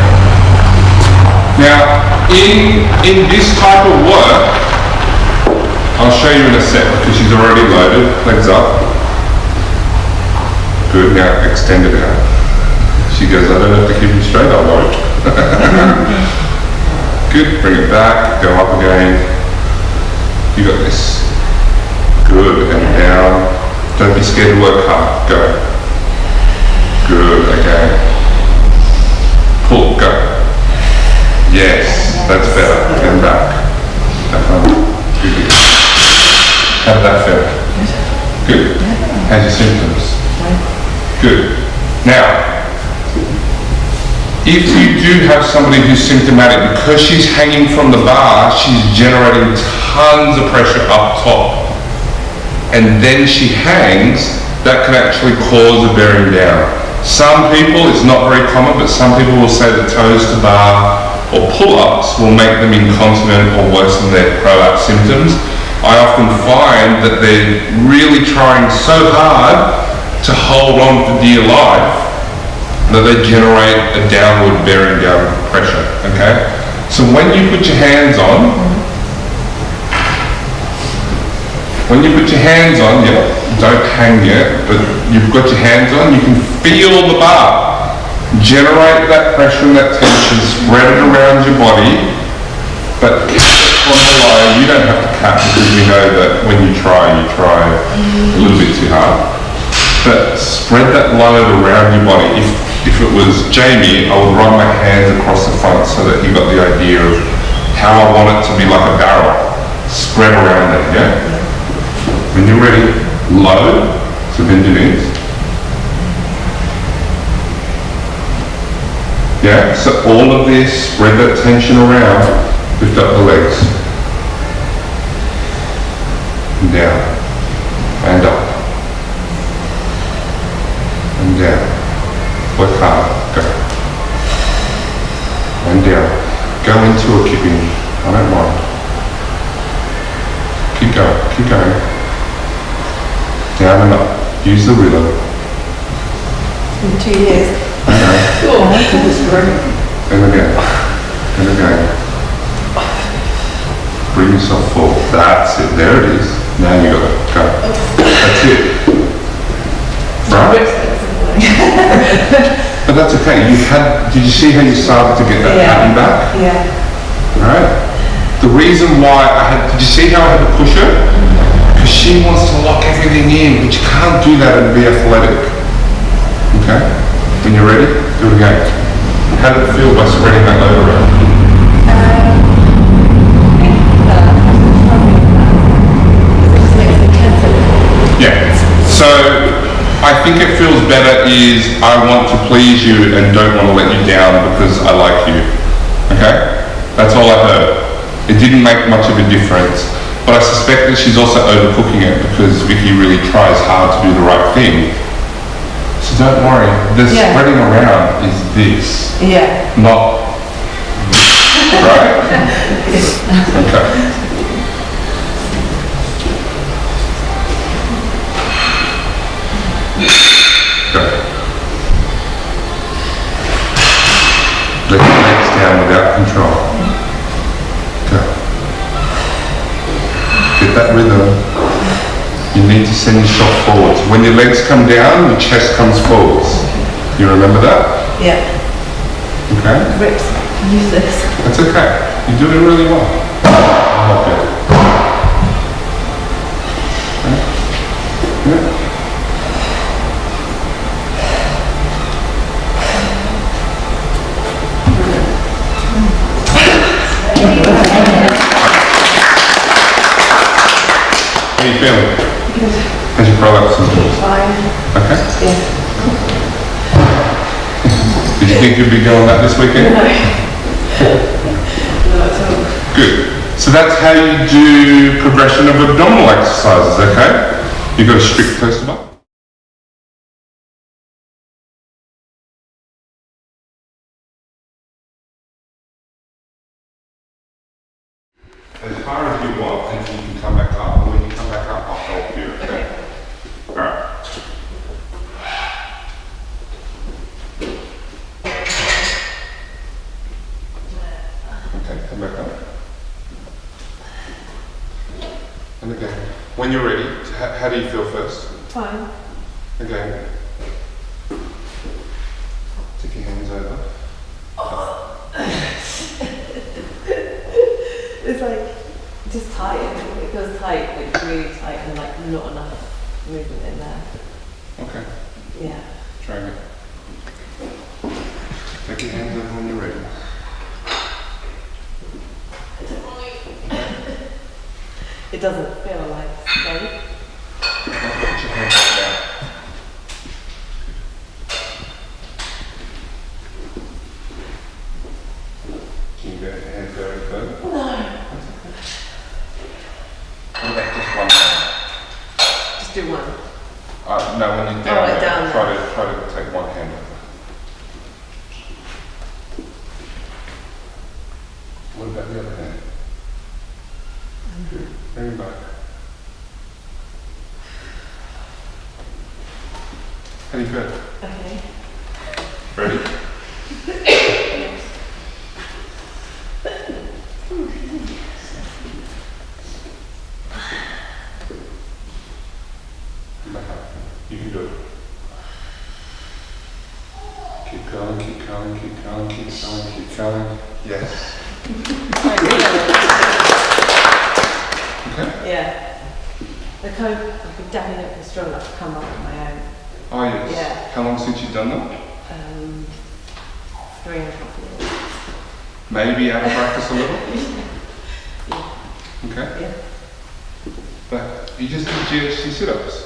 A: Now, in this type of work, show you in a sec because she's already loaded. Legs up. Good, now extend it out. She goes, I don't have to keep him straight, I won't. Good, bring it back, go up again. You got this. Good, and down. Don't be scared to work hard, go. Good, again. Pull, go. Yes, that's better, and back. That one, good. How did that feel? Good. How's your symptoms? Good. Now, if you do have somebody who's symptomatic, because she's hanging from the bar, she's generating tons of pressure up top. And then she hangs, that can actually cause a bearing down. Some people, it's not very common, but some people will say that toes to bar or pull-ups will make them incontinent or worsen their prolapse symptoms. I often find that they're really trying so hard to hold on for dear life that they generate a downward bearing down pressure, okay? So when you put your hands on, yeah, don't hang yet, but you've got your hands on, you can feel the bar. Generate that pressure and that tension, spread it around your body, but on the low, you don't have to cap because we know that when you try a little bit too hard. But spread that load around your body. If it was Jamie, I would run my hands across the front so that he got the idea of how I want it to be like a barrel. Spread around there, yeah? When you're ready, load, so bend your knees. Yeah, so all of this, spread that tension around, lift up the legs. And down, and up. And down. Work hard. Go. And down. Go into a keeping. I don't mind. Keep going. Keep going. Down and up. Use the rhythm.
B: In 2 years.
A: Okay.
B: Oh,
A: and again. And again. Bring yourself forward. That's it. There it is. Now you got it. Go. That's it. Right? But that's okay. Did you see how you started to get that pattern back?
B: Yeah.
A: Right? The reason why did you see how I had to push her? Because she wants to lock everything in, but you can't do that and be athletic. Okay? When you're ready, do it again. How did it feel by spreading that load around? Yeah. So I think it feels better is I want to please you and don't want to let you down because I like you. Okay? That's all I heard. It didn't make much of a difference. But I suspect that she's also overcooking it because Vicki really tries hard to do the right thing. So don't worry. The spreading around is this.
B: Yeah.
A: Not this. Right? Okay. Let your legs down without control. Go. Get that rhythm. You need to send yourself forwards. When your legs come down, your chest comes forwards. You remember that?
B: Yeah.
A: Okay?
B: Rips. Use this.
A: That's okay. You're doing really well. I'll help you. Okay? Yeah. How are you feeling?
B: Good.
A: How's your prolapse symptoms?
B: Fine.
A: Okay.
B: Yeah.
A: Did you think you'd be going that this weekend?
B: No. Not at all.
A: Good. So that's how you do progression of abdominal exercises, okay? You've got a strict toes to bar. As far as you want, and you can come back up. And when you come back up, I'll help you, okay? Alright. Okay, come back up. And again. when you're ready, how do you feel first?
B: Fine.
A: Okay. Take your hands over.
B: It's like just tight. It feels tight, like really tight, and like not enough movement in there.
A: Okay.
B: Yeah.
A: Try it. Take your hands over when you're ready.
B: It doesn't feel like safe.
A: Put your hands up down. Can you go hands go any further?
B: No.
A: What about just one hand?
B: Just do one.
A: No, when you're down,
B: right, down
A: try to take one hand over. What about the other hand? Good. Bring it back. How do you feel?
B: Okay.
A: Ready? Back up. You can do it. Keep going, keep going, keep going, keep going, keep going. Yes. Okay.
B: Yeah. The code, I could definitely not be strong enough to come up on my own.
A: Oh yes.
B: Yeah.
A: How long since you've done that?
B: 3.5 years.
A: Maybe out of practice a little?
B: Yeah.
A: Okay.
B: Yeah.
A: But you just do GHC sit-ups.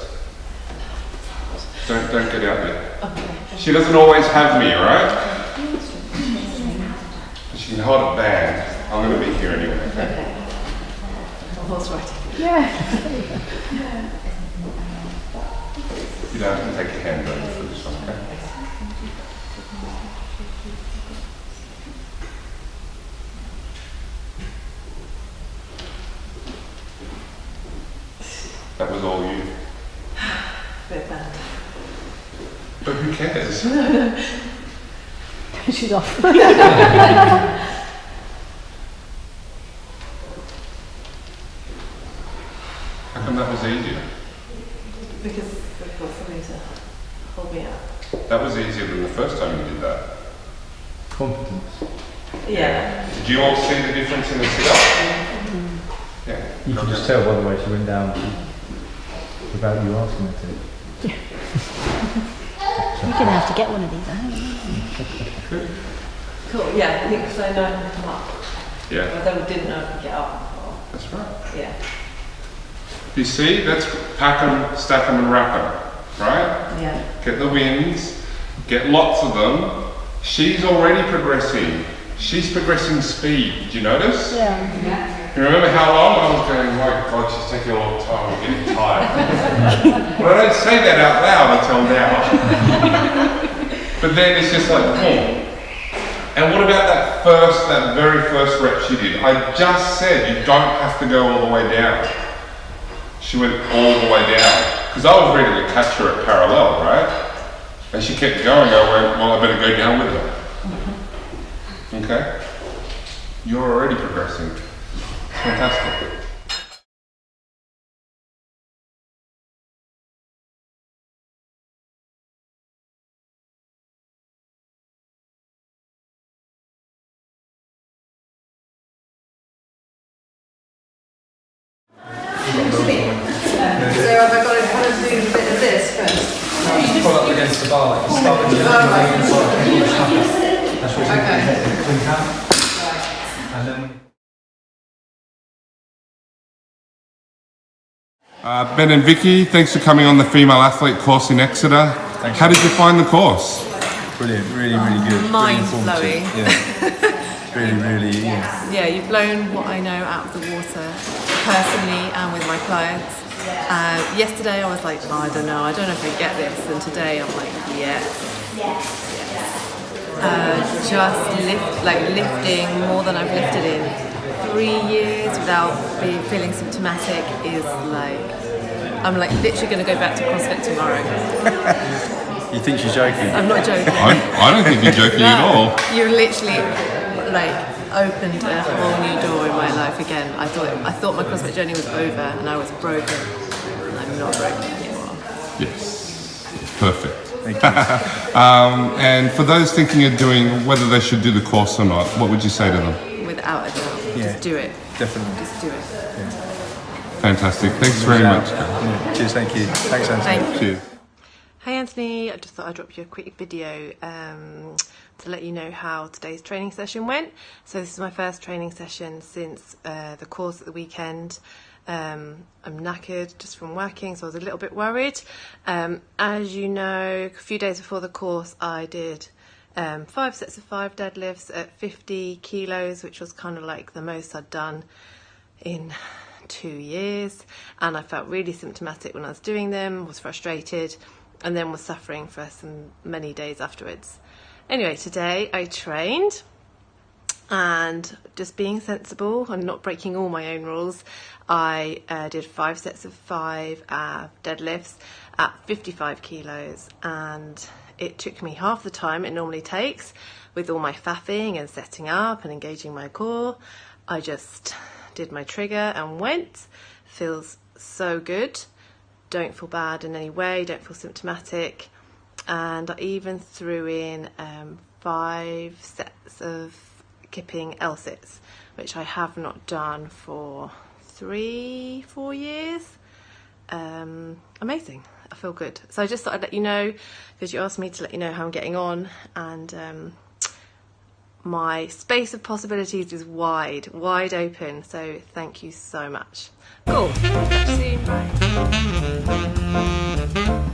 A: Don't get out there.
B: Okay.
A: She doesn't always have me, right? But she can hold it bad. I'm going to be here anyway, okay?
B: Okay. Horse riding.
A: You don't have to take your hand over for this one, okay? That was all you.
B: Bit bad.
A: But who cares?
E: She's off.
A: How come that was easier?
B: Because I've got something to hold me up.
A: That was easier than the first time you did that.
I: Confidence.
B: Yeah.
A: Did you all see the difference in the sit-up? Yeah.
I: You can just tell by the way she went down without you asking her to.
E: You're going to have to get one of these, aren't you?
B: Cool. Yeah, I think because I know how to come up.
A: Yeah.
B: But I didn't know I could get up before.
A: That's right.
B: Yeah.
A: You see, that's pack 'em, stack 'em and wrap 'em, right?
B: Yeah.
A: Get the wins, get lots of them. She's already progressing. She's progressing speed. Do you notice?
E: Yeah.
A: You remember how long I was going, my God, she's taking a long time, I'm getting tired. Well, I don't say that out loud until now. But then it's just like, boom. And what about that very first rep she did? I just said you don't have to go all the way down. She went all the way down. Because I was ready to catch her at parallel, right? And she kept going, I went, well, I better go down with her. Okay? You're already progressing. Fantastic.
C: So have I got to kind of do a bit of this first?
H: Just pull up against the bar, like you start with the That's what you
C: Okay.
H: can. And then
A: Ben and Vicki, thanks for coming on the Female Athlete course in Exeter.
I: Thanks.
A: How did you find the course?
I: Brilliant, really, really good.
B: Mind-blowing.
I: Really,
B: Yeah, you've blown what I know out of the water, personally and with my clients. Yesterday I was like, oh, I don't know if I get this, and today I'm like, yes. Lifting more than I've lifted in 3 years without feeling symptomatic is like, I'm like literally going to go back to CrossFit tomorrow.
I: You think she's joking?
B: I'm not joking.
A: I don't think you're joking at all.
B: You literally like opened a whole new door in my life again. I thought my CrossFit journey was over and I was broken.
A: Yes. Perfect.
I: Thank you.
A: And for those thinking of doing whether they should do the course or not, what would you say to them?
B: Without a doubt.
I: Yeah.
B: Just do it.
I: Definitely.
B: Just do it.
A: Fantastic. Thanks very much.
I: Yeah. Cheers, thank you. Thanks, Anthony.
A: Cheers.
B: Hey Anthony, I just thought I'd drop you a quick video to let you know how today's training session went. So this is my first training session since the course at the weekend. I'm knackered just from working, so I was a little bit worried. As you know, a few days before the course I did 5 sets of 5 deadlifts at 50 kilos, which was kind of like the most I'd done in 2 years, and I felt really symptomatic when I was doing them, was frustrated, and then was suffering for many days afterwards. Anyway, today I trained, and just being sensible and not breaking all my own rules, I did 5 sets of 5 deadlifts at 55 kilos, and it took me half the time it normally takes with all my faffing and setting up and engaging my core. I just did my trigger and went. Feels so good. Don't feel bad in any way, don't feel symptomatic. And I even threw in 5 sets of kipping L-sits, which I have not done for 3-4 years. Amazing. I feel good. So I just thought I'd let you know, because you asked me to let you know how I'm getting on, and my space of possibilities is wide open, so thank you so much. Cool. Catch you soon. Bye.